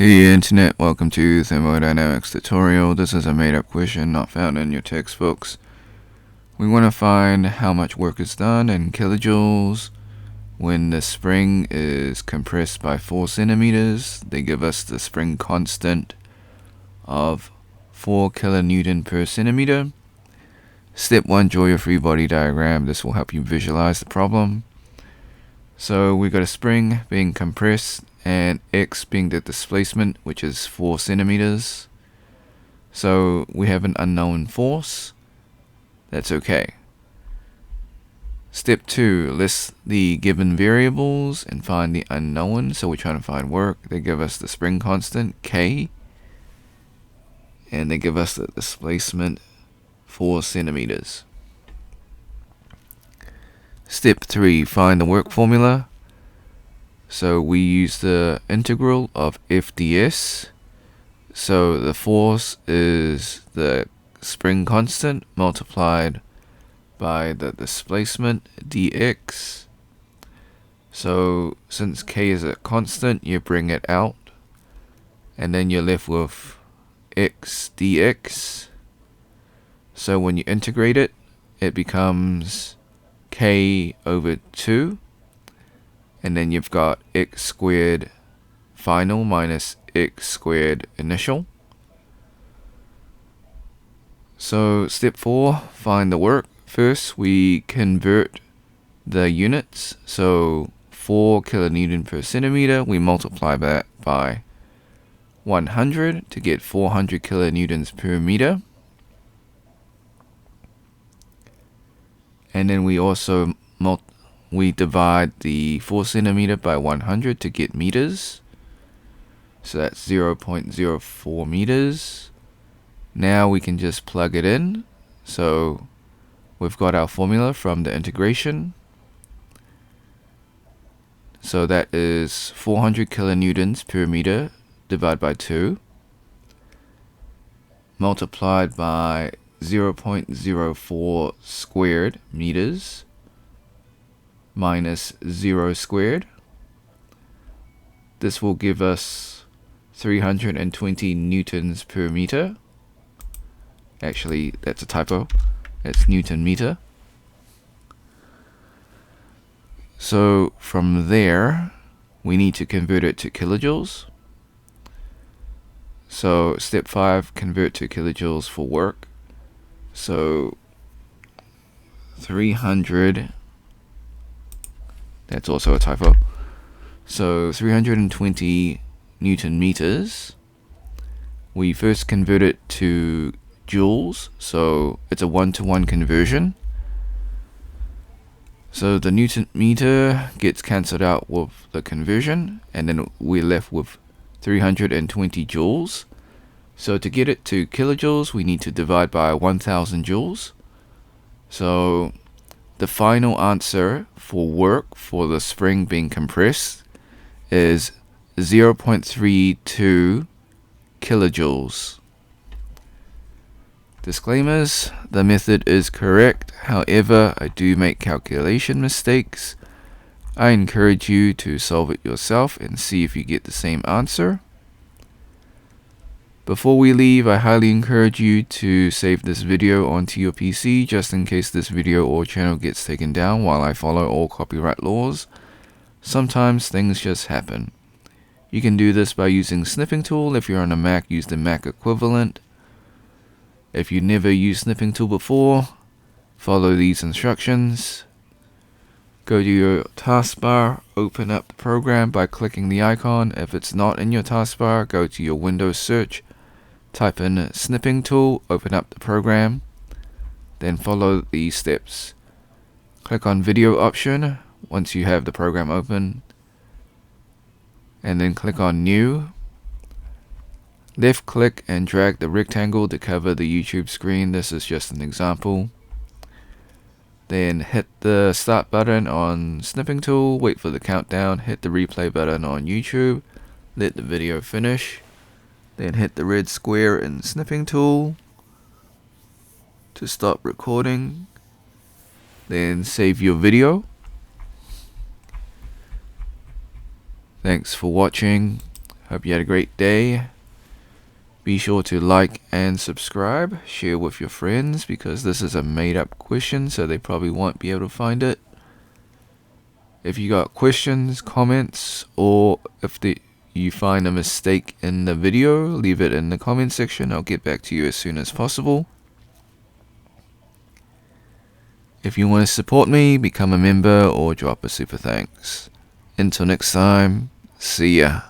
Hey Internet, welcome to Thermodynamics tutorial. This is a made-up question not found in your textbooks. We want to find how much work is done in kilojoules when the spring is compressed by 4 centimeters. They give us the spring constant of 4 kilonewton per centimeter. Step 1, draw your free body diagram. This will help you visualize the problem. So we got a spring being compressed and x being the displacement, which is 4 centimeters. So we have an unknown force. That's okay. Step 2, list the given variables and find the unknown. So we're trying to find work. They give us the spring constant, k, and they give us the displacement, 4 centimeters. Step 3, find the work formula. So we use the integral of f ds. So the force is the spring constant multiplied by the displacement dx. So since k is a constant, you bring it out, and then you're left with x dx. So when you integrate it, it becomes k over 2. And then you've got x squared final minus x squared initial. So step 4, find the work. First, we convert the units. So 4 kilonewton per centimeter, we multiply that by 100 to get 400 kilonewtons per meter. And then we also we divide the 4 centimeter by 100 to get meters. So that's 0.04 meters. Now we can just plug it in. So we've got our formula from the integration. So that is 400 kilonewtons per meter divided by 2 multiplied by 0.04 squared meters minus 0 squared. This will give us 320 newtons per meter. Actually, that's a typo. It's Newton meter. So from there, we need to convert it to kilojoules. So step 5, convert to kilojoules for work. So 300, that's also a typo. So 320 Newton meters. We first convert it to joules, so it's a 1-to-1 conversion. So the Newton meter gets cancelled out with the conversion, and then we're left with 320 joules. So to get it to kilojoules, we need to divide by 1000 joules. So the final answer for work for the spring being compressed is 0.32 kilojoules. Disclaimers: the method is correct, however, I do make calculation mistakes. I encourage you to solve it yourself and see if you get the same answer. Before we leave, I highly encourage you to save this video onto your PC just in case this video or channel gets taken down while I follow all copyright laws. Sometimes things just happen. You can do this by using snipping tool. If you're on a Mac, use the Mac equivalent. If you never used snipping tool before, follow these instructions. Go to your taskbar, open up the program by clicking the icon. If it's not in your taskbar, go to your Windows search, type in snipping tool, open up the program, then follow these steps. Click on video option once you have the program open, and then click on new. Left click and drag the rectangle to cover the YouTube screen. This is just an example. Then hit the start button on snipping tool, wait for the countdown, hit the replay button on YouTube, let the video finish, then hit the red square in snipping tool to stop recording, then save your video. Thanks for watching. Hope you had a great day. Be sure to like and subscribe. Share with your friends because this is a made-up question, so they probably won't be able to find it. If you got questions, comments, or if you find a mistake in the video, leave it in the comment section. I'll get back to you as soon as possible. If you want to support me, become a member or drop a super thanks. Until next time, see ya.